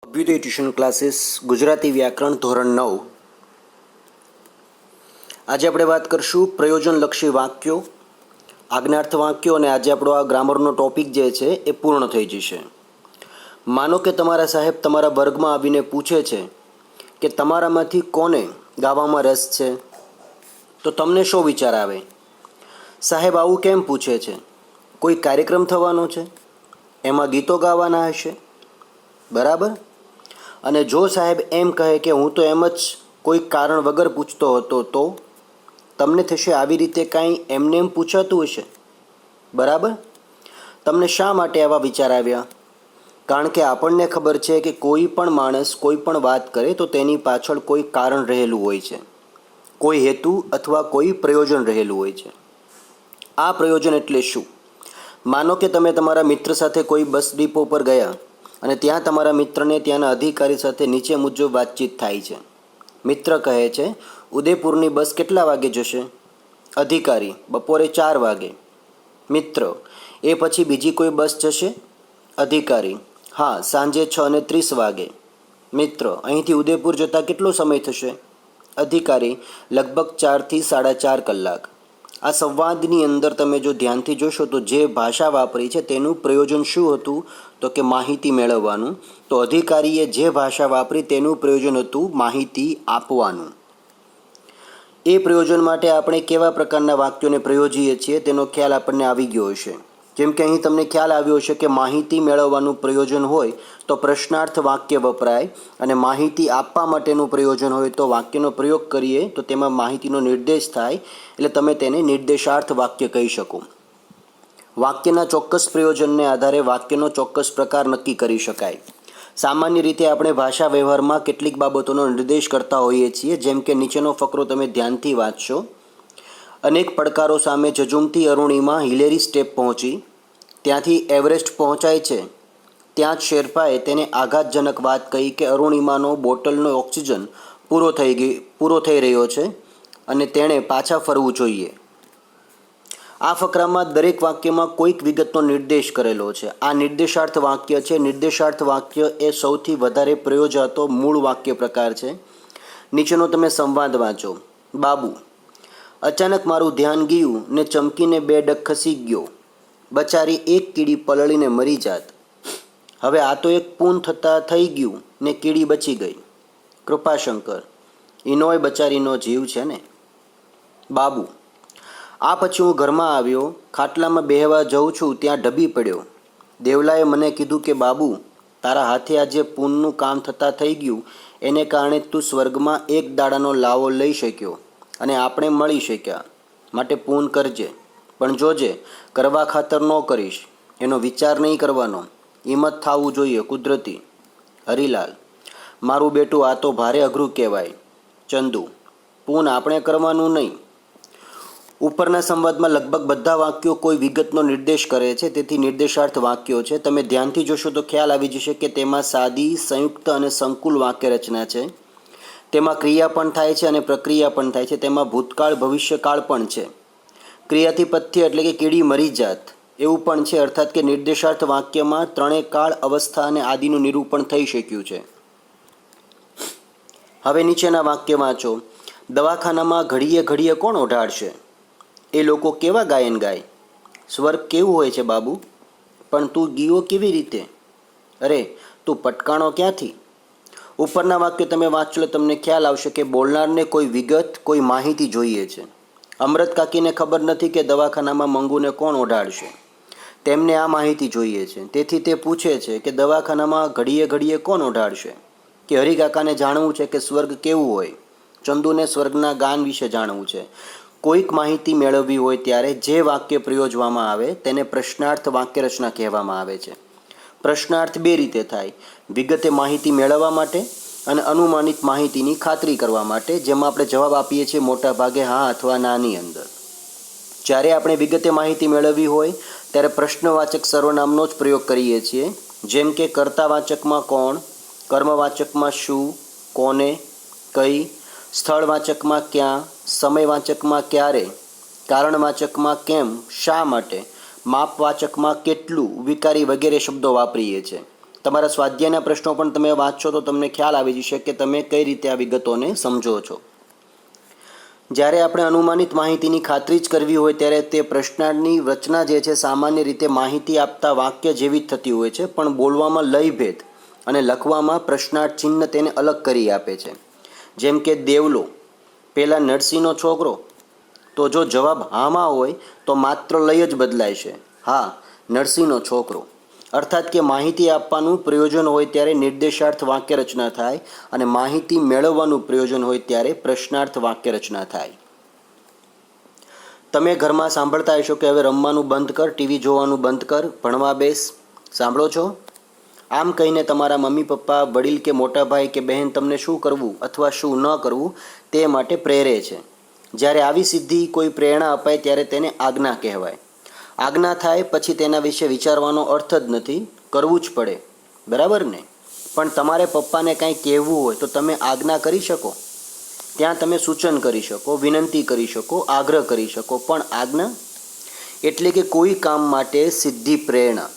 Abhyuday tuition classes Gujarati વ્યાકરણ ધોરણ 9. આજે આપણે વાત કરશું પ્રયોજનલક્ષી વાક્યો, આજ્ઞાર્થ વાક્યો અને આજે આપણો આ ગ્રામરનો ટોપિક જે છે એ પૂર્ણ થઈ જશે. માનો કે તમારા સાહેબ તમારા વર્ગમાં આવીને પૂછે છે કે તમારામાંથી કોને ગાવામાં રસ છે, તો તમને શો વિચાર આવે? સાહેબ આવું કેમ પૂછે છે? કોઈ કાર્યક્રમ થવાનો છે, એમાં ગીતો ગાવાના હશે, બરાબર? અને જો સાહેબ એમ કહે કે હું તો એમ જ કોઈ કારણ વગર પૂછતો હતો, તો તમને થશે આવી રીતે કાંઈ એમને એમ પૂછાતું હશે, બરાબર? તમને શા માટે આવા વિચાર આવ્યા? કારણ કે આપણને ખબર છે કે કોઈ પણ માણસ કોઈ પણ વાત કરે તો તેની પાછળ કોઈ કારણ રહેલું હોય છે, કોઈ હેતુ અથવા કોઈ પ્રયોજન રહેલું હોય છે. આ પ્રયોજન એટલે શું? માનો કે તમે તમારા મિત્ર સાથે કોઈ બસ ડિપો પર ગયા અને ત્યાં તમારા મિત્રને ત્યાંના અધિકારી સાથે નીચે મુજબ વાતચીત થાય છે. મિત્ર કહે છે, ઉદયપુરની બસ કેટલા વાગે જશે? અધિકારી, બપોરે 4 વાગે. મિત્ર, એ પછી બીજી કોઈ બસ જશે? અધિકારી, હા, સાંજે 6:30 વાગે. મિત્ર, અહીંથી ઉદયપુર જતાં કેટલો સમય થશે? અધિકારી, લગભગ 4 થી 4.5 કલાક. આ સંવાદની અંદર તમે જો ધ્યાનથી જોશો તો જે ભાષા વાપરી છે તેનું પ્રયોજન શું હતું? તો કે માહિતી મેળવવાનું. તો અધિકારીએ જે ભાષા વાપરી તેનું પ્રયોજન હતું માહિતી આપવાનું. એ પ્રયોજન માટે આપણે કેવા પ્રકારના વાક્યોને પ્રયોજીએ છીએ તેનો ખ્યાલ આપણને આવી ગયો હશે. જેમ કે અહીં તમને ખ્યાલ આવ્યો હશે કે માહિતી મેળવવાનું પ્રયોજન હોય તો પ્રશ્નાર્થ વાક્ય વપરાય, અને માહિતી આપવા માટેનું પ્રયોજન હોય તો વાક્યનો પ્રયોગ કરીએ તો તેમાં માહિતીનો નિર્દેશ થાય, એટલે તમે તેને નિર્દેશાર્થ વાક્ય કહી શકો. વાક્યના ચોક્કસ પ્રયોજનને આધારે વાક્યનો ચોક્કસ પ્રકાર નક્કી કરી શકાય. સામાન્ય રીતે આપણે ભાષા વ્યવહારમાં કેટલીક બાબતોનો નિર્દેશ કરતા હોઈએ છીએ. જેમ કે નીચેનો ફકરો તમે ધ્યાનથી વાંચશો. અનેક પડકારો સામે ઝઝૂમતી અરુણિમા હિલેરી સ્ટેપ પહોંચી. ત્યાંથી એવરેસ્ટ પહોંચાય છે. ત્યાં જ શેરપાએ તેને આઘાતજનક વાત કહી કે અરુણિમાનો બોટલનો ઓક્સિજન પૂરો થઈ રહ્યો છે અને તેણે પાછા ફરવું જોઈએ. આ ફકરામાં દરેક વાક્યમાં કોઈક વિગતનો નિર્દેશ કરેલો છે. આ નિર્દેશાર્થ વાક્ય છે. નિર્દેશાર્થ વાક્ય એ સૌથી વધારે પ્રયોજાતો મૂળ વાક્ય પ્રકાર છે. નીચેનો તમે સંવાદ વાંચો. બાબુ, અચાનક મારું ધ્યાન ગયું ને ચમકીને 2 ડગ ખસી ગયો. બચારી એક કીડી પલળીને મરી જાત. હવે આ તો એક પૂન થતાં થઈ ગયું ને કીડી બચી ગઈ. કૃપાશંકર, ઈનોય બચારીનો જીવ છે ને. બાબુ, આ પછી હું ઘરમાં આવ્યો, ખાટલામાં બેહવા જઉં છું ત્યાં ઢબી પડ્યો. દેવલાએ મને કીધું કે બાબુ, તારા હાથે આ જે પૂનનું કામ થતાં થઈ ગયું એને કારણે તું સ્વર્ગમાં એક દાડાનો લાવો લઈ શક્યો અને આપણે મળી શક્યા. માટે પૂન કરજે, પણ જોજે કરવા ખાતર ન કરીશ. એનો વિચાર નહીં કરવાનો. હિંમત થવું જોઈએ, કુદરતી. હરિલાલ, મારું બેટું, આ તો ભારે અઘરું કહેવાય. ચંદુ, પૂન આપણે કરવાનું નહીં. ઉપરના સંવાદમાં લગભગ બધા વાક્યો કોઈ વિગતનો નિર્દેશ કરે છે, તેથી નિર્દેશાર્થ વાક્યો છે. તમે ધ્યાનથી જોશો તો ખ્યાલ આવી જશે કે તેમાં સાદી, સંયુક્ત અને સંકુલ વાક્ય રચના છે. તેમાં ક્રિયા પણ થાય છે અને પ્રક્રિયા પણ થાય છે. તેમાં ભૂતકાળ, ભવિષ્યકાળ પણ છે. ક્રિયાથી પથ્ય એટલે કે કીડી મરી જાત એવું પણ છે. અર્થાત કે નિર્દેશાર્થ વાક્યમાં ત્રણેય કાળ, અવસ્થા અને આદિનું નિરૂપણ થઈ શક્યું છે. હવે નીચેના વાક્ય વાંચો. દવાખાનામાં ઘડીએ ઘડીએ કોણ ઓઢાડશે? એ લોકો કેવા ગાયન ગાય? સ્વર્ગ કેવું હોય છે બાબુ? પણ તું ગયો કેવી રીતે? અરે, તું પટકાણો ક્યાંથી? ઉપરના વાક્યો તમે વાંચો તમને ખ્યાલ આવશે કે બોલનારને કોઈ વિગત, કોઈ માહિતી જોઈએ છે. અમૃત કાકીને ખબર નથી કે દવાખાનામાં મંગુને કોણ ઓઢાડશે. તેમને આ માહિતી જોઈએ છે. તેથી તે પૂછે છે કે દવાખાનામાં ઘડીએ ઘડીએ કોણ ઓઢાડશે? કે હરિકાકાને જાણવું છે કે સ્વર્ગ કેવું હોય. ચંદુને સ્વર્ગના ગાન વિશે જાણવું છે. કોઈક માહિતી મેળવવી હોય ત્યારે જે વાક્ય પ્રયોજવામાં આવે તેને પ્રશ્નાર્થ વાક્ય રચના કહેવામાં આવે છે. પ્રશ્નાર્થ 2 રીતે થાય. વિગતે માહિતી મેળવવા માટે અને અનુમાનિત માહિતીની ખાતરી કરવા માટે, જેમાં આપણે જવાબ આપીએ છીએ મોટા ભાગે હા અથવા નાની અંદર. જ્યારે આપણે વિગતે માહિતી મેળવવી હોય ત્યારે પ્રશ્નવાચક સર્વનામનો જ પ્રયોગ કરીએ છીએ. જેમ કે કર્તાવાચકમાં કોણ, કર્મવાચકમાં શું, કોને, કઈ, સ્થળવાચકમાં ક્યાં, સમયવાચકમાં ક્યારે, કારણવાચકમાં કેમ, શા માટે, માપવાચકમાં કેટલું, વિકારી વગેરે શબ્દો વાપરીએ છીએ. તમારા સ્વાધ્યાયના પ્રશ્નો પણ તમે વાંચશો તો તમને ખ્યાલ આવી જશે કે તમે કઈ રીતે આ વિગતોને સમજો છો. જ્યારે આપણે અનુમાનિત માહિતીની ખાતરી જ કરવી હોય ત્યારે તે પ્રશ્નાર્થની રચના જે છે સામાન્ય રીતે માહિતી આપતા વાક્ય જેવી જ થતી હોય છે, પણ બોલવામાં લયભેદ અને લખવામાં પ્રશ્નાર્થ ચિહ્ન તેને અલગ કરી આપે છે. જેમ કે દેવલો પેલા નરસિંહનો છોકરો, તો જો જવાબ હામાં હોય તો માત્ર લય જ બદલાય છે, હા નરસિંહનો છોકરો. અર્થાત કે માહિતી આપવાનું પ્રયોજન હોય ત્યારે નિર્દેશાર્થ વાક્ય રચના થાય અને માહિતી મેળવવાનું પ્રયોજન હોય ત્યારે પ્રશ્નાર્થ વાક્ય રચના થાય. તમે ઘરમાં સાંભળતા હશો કે હવે રમવાનું બંધ કર, ટીવી જોવાનું બંધ કર, ભણવા બેસ. સાંભળો છો? આમ કહીને તમારા મમ્મી પપ્પા, વડીલ કે મોટા ભાઈ કે બહેન તમને શું કરવું અથવા શું ન કરવું તે માટે પ્રેરે છે. જ્યારે આવી સીધી કોઈ પ્રેરણા અપાય ત્યારે તેને આજ્ઞા કહેવાય. આજ્ઞા થાય પછી તેના વિશે વિચારવાનો અર્થ જ નથી, કરવું જ પડે, બરાબર ને? પણ તમારે પપ્પાને કાંઈ કહેવું હોય તો તમે આજ્ઞા કરી શકો, ત્યાં તમે સૂચન કરી શકો, વિનંતી કરી શકો, આગ્રહ કરી શકો, પણ આજ્ઞા એટલે કે કોઈ કામ માટે સીધી પ્રેરણા.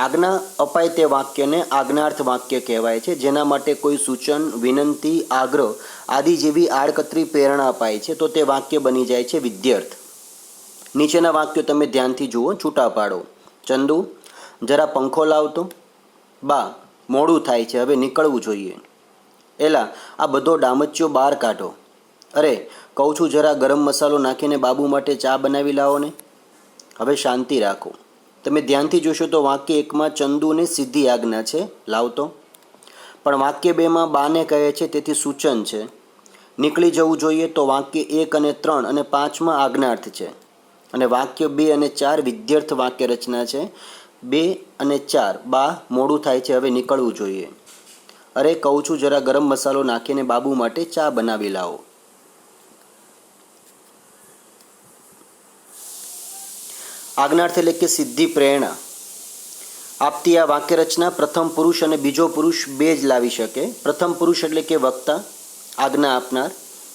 આજ્ઞા અપાય તે વાક્યને આજ્ઞાર્થ વાક્ય કહેવાય છે, જેના માટે કોઈ સૂચન, વિનંતી, આગ્રહ આદિ જેવી આડકતરી પ્રેરણા અપાય છે તો તે વાક્ય બની જાય છે વિધ્યર્થ. નીચેના વાક્યો તમે ધ્યાનથી જુઓ, છૂટા પાડો. ચંદુ, જરા પંખો લાવતો. બા, મોડું થાય છે, હવે નીકળવું જોઈએ. એલા, આ બધો ડામચ્યો બહાર કાઢો. અરે, કહું છું જરા ગરમ મસાલો નાખીને બાબુ માટે ચા બનાવી લાવો ને. હવે શાંતિ રાખો. તમે ધ્યાનથી જોશો તો વાક્ય એકમાં ચંદુને સીધી આજ્ઞા છે, લાવતો. પણ વાક્ય બેમાં બાને કહે છે, તેથી સૂચન છે. નીકળી જવું જોઈએ તો વાક્ય 1 અને 3 અને 5માં આજ્ઞાર્થ છે. અને વાક્ય 2 અને 4 વિધ્યર્થ વાક્ય રચના છે. 2 અને 4, બા, મોડું થાય છે, હવે નીકળવું જોઈએ. અરે, કહું છું જરા ગરમ મસાલો નાખીને બાબુ માટે ચા બનાવી લાવો. આજ્ઞાર્થ એટલે કે સીધી પ્રેરણા આપતી આ વાક્ય રચના પ્રથમ પુરુષ અને બીજો પુરુષ બે જ લાવી શકે. પ્રથમ પુરુષ એટલે કે વક્તા, આજ્ઞા આપનાર.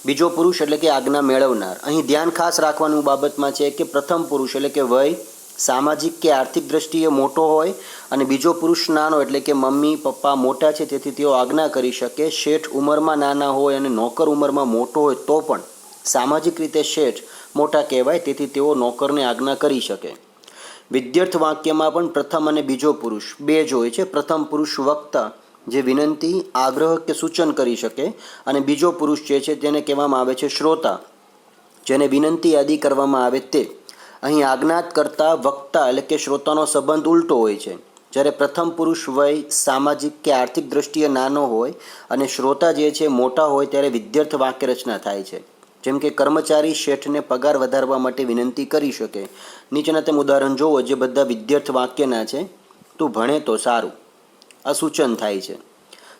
બીજો પુરુષ એટલે કે આજ્ઞા મેળવનાર. અહીં ધ્યાન ખાસ રાખવાનું બાબતમાં છે કે પ્રથમ પુરુષ એટલે કે વય, સામાજિક કે આર્થિક દ્રષ્ટિએ મોટો હોય અને બીજો પુરુષ નાનો એટલે કે મમ્મી પપ્પા મોટા છે તેથી તેઓ આજ્ઞા કરી શકે. શેઠ ઉંમરમાં નાના હોય અને નોકર ઉંમરમાં મોટો હોય તો પણ સામાજિક રીતે શેઠ મોટા કહેવાય, તેથી તેઓ નોકરને આજ્ઞા કરી શકે. વિધ્યર્થ વાક્યમાં પણ પ્રથમ અને બીજો પુરુષ બે જ હોય છે. પ્રથમ પુરુષ વક્તા જે વિનંતી, આગ્રહ કે સૂચન કરી શકે અને બીજો પુરુષ જે છે તેને કહેવામાં આવે છે શ્રોતા, જેને વિનંતી આદિ કરવામાં આવે તે. અહીં આજ્ઞાત કરતા વક્તા એટલે કે શ્રોતાનો સંબંધ ઉલટો હોય છે. જ્યારે પ્રથમ પુરુષ વય, સામાજિક કે આર્થિક દ્રષ્ટિએ નાનો હોય અને શ્રોતા જે છે મોટા હોય ત્યારે વિધ્યર્થ વાક્ય રચના થાય છે. જેમ કે કર્મચારી શેઠને પગાર વધારવા માટે વિનંતી કરી શકે. નીચેના તેમ ઉદાહરણ જોવો જે બધા વિધ્યર્થ વાક્યના છે. તું ભણે તો સારું, આ સૂચન થાય છે.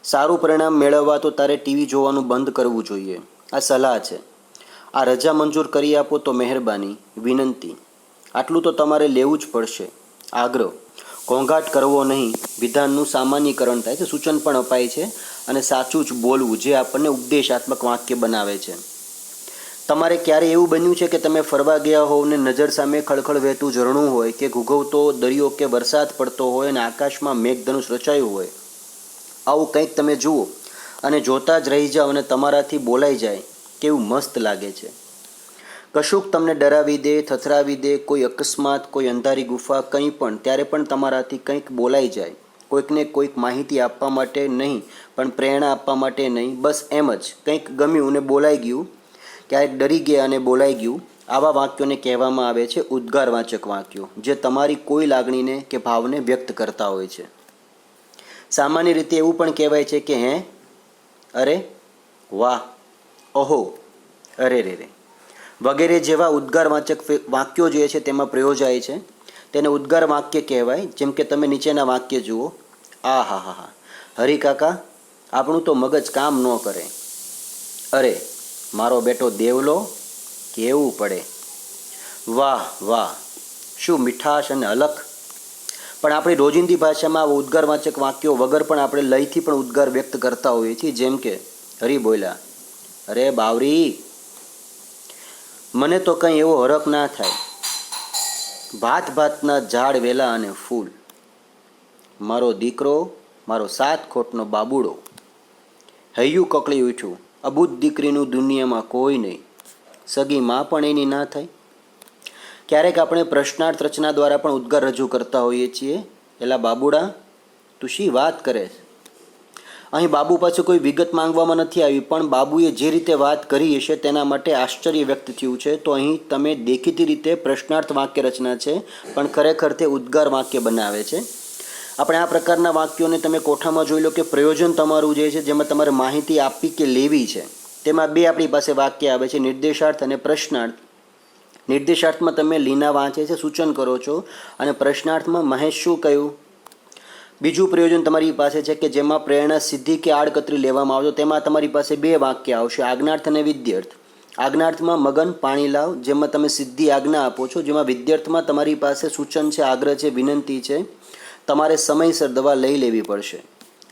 સારું પરિણામ મેળવવા તો તારે ટીવી જોવાનું બંધ કરવું જોઈએ, આ સલાહ છે. આ રજા મંજૂર કરી આપો તો મહેરબાની, વિનંતી. આટલું તો તમારે લેવું જ પડશે, આગ્રહ. ઘોંઘાટ કરવો નહીં, વિધાનનું સામાન્યીકરણ થાય છે. સૂચન પણ અપાય છે અને સાચું જ બોલવું જે આપણને ઉપદેશાત્મક વાક્ય બનાવે છે. તમારે ક્યારે એવું બન્યું છે કે તમે ફરવા ગયા હોવ ને નજર સામે ખળખળ વહેતું ઝરણું હોય કે ઘૂઘવતો દરિયો કે વરસાદ પડતો હોય અને આકાશમાં મેઘધનુષ રચાયું હોય, આવું કંઈક તમે જુઓ અને જોતા જ રહી જાઓ અને તમારાથી બોલાઈ જાય, કેવું મસ્ત લાગે છે. કશુંક તમને ડરાવી દે, થથરાવી દે, કોઈ અકસ્માત, કોઈ અંધારી ગુફા, કંઈ પણ, ત્યારે પણ તમારાથી કંઈક બોલાઈ જાય. કોઈકને કોઈક માહિતી આપવા માટે નહીં, પણ પ્રેરણા આપવા માટે નહીં, બસ એમ જ કંઈક ગમ્યું અને બોલાઈ ગયું, ક્યારેક ડરી ગયા અને બોલાઈ ગયું. આવા વાક્યોને કહેવામાં આવે છે ઉદ્ગારવાચક વાક્યો, જે તમારી કોઈ લાગણીને કે ભાવને વ્યક્ત કરતા હોય છે. સામાન્ય રીતે એવું પણ કહેવાય છે કે હે, અરે, વાહ, ઓહો, અરે રે રે વગેરે જેવા ઉદ્ગારવાચક વાક્યો જે છે તેમાં પ્રયોજાય છે. તેને ઉદ્ગાર વાક્ય કહેવાય. જેમ કે તમે નીચેના વાક્ય જુઓ. આ હા હા હા, હરિકાકા, આપણું તો મગજ કામ ન કરે. અરે, મારો બેટો દેવલો, કેવું પડે. વાહ વાહ, શું મીઠાશ અને અલખ. પણ આપણી રોજિંદી ભાષામાં આવા ઉદ્ગારવાચક વાક્યો વગર પણ આપણે લયથી પણ ઉદ્ગાર વ્યક્ત કરતા હોઈએ છીએ. જેમ કે હરી બોલ્યા, અરે બાવરી, મને તો કંઈ એવો હરખ ના થાય. ભાત ભાતના ઝાડ વેલા અને ફૂલ. મારો દીકરો, મારો 7 ખોટનો બાબુડો. હૈયું કકળી ઉઠ્યું, અબૂત દીકરીનું દુનિયામાં કોઈ નહીં, સગી માં પણ એની ના થાય. ક્યારેક આપણે પ્રશ્નાર્થ રચના દ્વારા પણ ઉદ્ગાર રજૂ કરતા હોઈએ છીએ. એલા બાબુડા, તું શી વાત કરે છે? અહીં બાબુ પાસે કોઈ વિગત માંગવામાં નથી આવી, પણ બાબુએ જે રીતે વાત કરી હશે તેના માટે આશ્ચર્ય વ્યક્ત થયું છે. તો અહીં તમે દેખીતી રીતે પ્રશ્નાર્થ વાક્ય રચના છે, પણ ખરેખર તે ઉદ્ગાર વાક્ય બનાવે છે. આપણે આ પ્રકારના વાક્યોને તમે કોઠામાં જોઈ લો કે પ્રયોજન તમારું જે છે, જેમાં તમારે માહિતી આપવી કે લેવી છે, તેમાં બે આપણી પાસે વાક્ય આવે છે, નિર્દેશાર્થ અને પ્રશ્નાર્થ. નિર્દેશાર્થમાં તમે લીના વાંચે છે, સૂચન કરો છો, અને પ્રશ્નાર્થમાં મહેશ શું કહ્યું. બીજું પ્રયોજન તમારી પાસે છે કે જેમાં પ્રેરણા સીધી કે આડકતરી લેવામાં આવશે. તેમાં તમારી પાસે બે વાક્ય આવશે, આજ્ઞાર્થ અને વિદ્યાર્થ. આજ્ઞાર્થમાં મગન પાણી લાવ, જેમાં તમે સીધી આજ્ઞા આપો છો. જેમાં વિદ્યાર્થમાં તમારી પાસે સૂચન છે, આગ્રહ છે, વિનંતી છે, તમારે સમયસર દવા લઈ લેવી પડશે.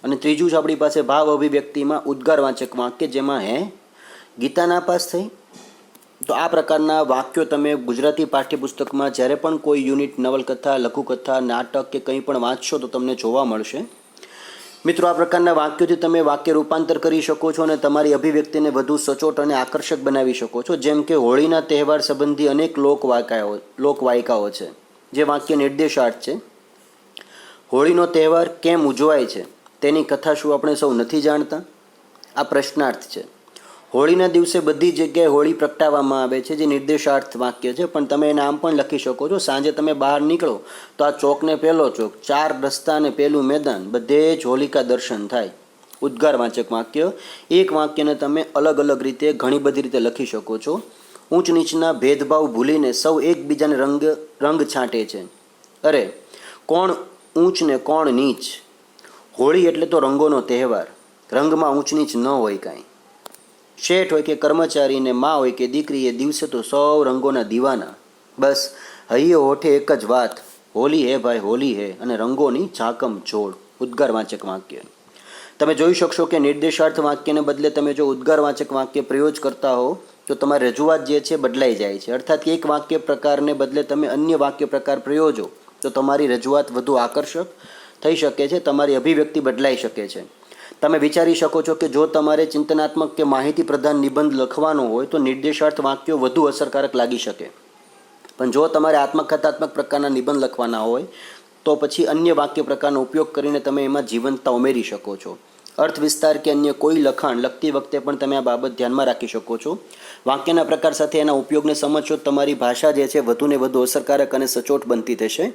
અને ત્રીજું છે આપણી પાસે ભાવ અભિવ્યક્તિમાં ઉદ્ગારવાચક વાક્ય, જેમાં હે ગીતા નાપાસ થઈ. તો આ પ્રકારના વાક્યો તમે ગુજરાતી પાઠ્યપુસ્તકમાં જ્યારે પણ કોઈ યુનિટ નવલકથા, લઘુકથા, નાટક કે કંઈ પણ વાંચશો તો તમને જોવા મળશે. મિત્રો, આ પ્રકારના વાક્યોથી તમે વાક્ય રૂપાંતર કરી શકો છો અને તમારી અભિવ્યક્તિને વધુ સચોટ અને આકર્ષક બનાવી શકો છો. જેમ કે હોળીના તહેવાર સંબંધી અનેક લોકવાયકાઓ છે, જે વાક્ય નિર્દેશાર્થ છે. હોળીનો તહેવાર કેમ ઉજવાય છે તેની કથા શું આપણે સૌ નથી જાણતા? આ પ્રશ્નાર્થ છે. હોળીના દિવસે બધી જગ્યાએ હોળી પ્રગટાવવામાં આવે છે, જે નિર્દેશાર્થ વાક્ય છે. પણ તમે એને આમ પણ લખી શકો છો, સાંજે તમે બહાર નીકળો તો આ ચોકને પહેલો ચોક, 4 રસ્તા અને પહેલું મેદાન, બધે જ હોલિકા દર્શન થાય. ઉદ્ગારવાચક વાક્ય. એક વાક્યને તમે અલગ અલગ રીતે ઘણી બધી રીતે લખી શકો છો. ઊંચ નીચના ભેદભાવ ભૂલીને સૌ એકબીજાને રંગ છાંટે છે. અરે કોણ ઊંચ ને કોણ નીચ? હોળી એટલે તો રંગોનો તહેવાર. રંગમાં ઊંચ નીચ ન હોય કાંઈ. શેઠ હોય કે કર્મચારી, ને મા હોય કે દીકરી, એ દિવસે તો સૌ રંગોના દીવાના. બસ હૈયે હોઠે એક જ વાત, હોલી હે ભાઈ હોલી હે, અને રંગોની ઝાકમ જોડ. ઉદ્ગારવાચક વાક્ય. તમે જોઈ શકશો કે નિર્દેશાર્થ વાક્યને બદલે તમે જો ઉદ્ગારવાચક વાક્ય પ્રયોગ કરતા હો તો તમારી રજૂઆત જે છે બદલાઈ જાય છે. અર્થાત એક વાક્ય પ્રકારને બદલે તમે અન્ય વાક્ય પ્રકાર પ્રયોજો તો તમારી રજૂઆત વધુ આકર્ષક થઈ શકે છે, તમારી અભિવ્યક્તિ બદલાઈ શકે છે. તમે વિચારી શકો છો કે જો તમારે ચિંતનાત્મક કે માહિતી પ્રધાન નિબંધ લખવાનો હોય તો નિર્દેશાર્થ વાક્યો વધુ અસરકારક લાગી શકે. પણ જો તમારે આત્મકથાત્મક પ્રકારના નિબંધ લખવાના હોય તો પછી અન્ય વાક્ય પ્રકારનો ઉપયોગ કરીને તમે એમાં જીવંતતા ઉમેરી શકો છો. અર્થ વિસ્તાર કે અન્ય કોઈ લખાણ લખતી વખતે પણ તમે આ બાબત ધ્યાનમાં રાખી શકો છો. વાક્યના પ્રકાર સાથે એના ઉપયોગને સમજશો, તમારી ભાષા જે છે વધુને વધુ અસરકારક અને સચોટ બનતી થશે.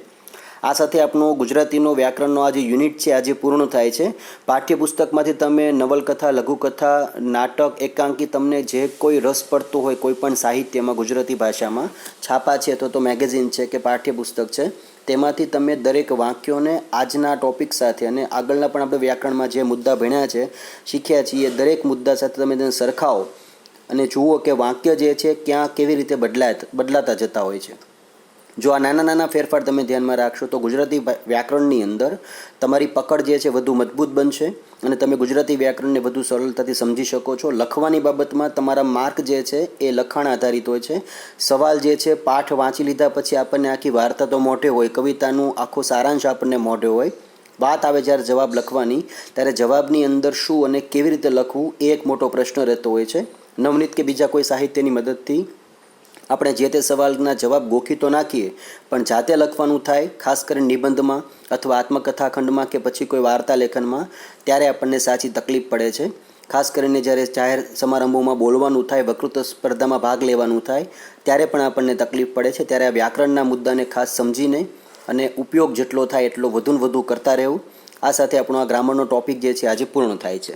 આ સાથે આપણો ગુજરાતીનો વ્યાકરણનો આ જે યુનિટ છે આજે પૂર્ણ થાય છે. પાઠ્યપુસ્તકમાંથી તમે નવલકથા, લઘુકથા, નાટક, એકાંકી, તમને જે કોઈ રસ પડતો હોય કોઈ પણ સાહિત્યમાં ગુજરાતી ભાષામાં, છાપા છે અથવા તો મેગેઝિન છે કે પાઠ્યપુસ્તક છે, તેમાંથી તમે દરેક વાક્યોને આજના ટોપિક સાથે અને આગળના પણ આપણે વ્યાકરણમાં જે મુદ્દા ભણ્યા છે, શીખ્યા છીએ, દરેક મુદ્દા સાથે તમે તેને સરખાવો અને જુઓ કે વાક્ય જે છે ક્યાં કેવી રીતે બદલાતા જતા હોય છે. જો આ નાના નાના ફેરફાર તમે ધ્યાનમાં રાખશો તો ગુજરાતી વ્યાકરણની અંદર તમારી પકડ જે છે વધુ મજબૂત બનશે અને તમે ગુજરાતી વ્યાકરણને વધુ સરળતાથી સમજી શકો છો. લખવાની બાબતમાં તમારા માર્ક જે છે એ લખાણ આધારિત હોય છે. સવાલ જે છે પાઠ વાંચી લીધા પછી આપણને આખી વાર્તા તો મોઢે હોય, કવિતાનું આખો સારાંશ આપણને મોઢે હોય. વાત આવે જ્યારે જવાબ લખવાની, ત્યારે જવાબની અંદર શું અને કેવી રીતે લખવું એ એક મોટો પ્રશ્ન રહેતો હોય છે. નવનીત કે બીજા કોઈ સાહિત્યની મદદથી આપણે જે તે સવાલના જવાબ ગોખી તો નાખીએ, પણ જાતે લખવાનું થાય, ખાસ કરીને નિબંધમાં અથવા આત્મકથા ખંડમાં કે પછી કોઈ વાર્તા લેખનમાં, ત્યારે આપણને સાચી તકલીફ પડે છે. ખાસ કરીને જ્યારે જાહેર સમારંભોમાં બોલવાનું થાય, વક્તૃત્વ સ્પર્ધામાં ભાગ લેવાનું થાય, ત્યારે પણ આપણને તકલીફ પડે છે. ત્યારે આ વ્યાકરણના મુદ્દાને ખાસ સમજીને અને ઉપયોગ જેટલો થાય એટલો વધુ ને વધુ કરતા રહેવું. આ સાથે આપણો આ ગ્રામરનો ટૉપિક જે છે આજે પૂર્ણ થાય છે.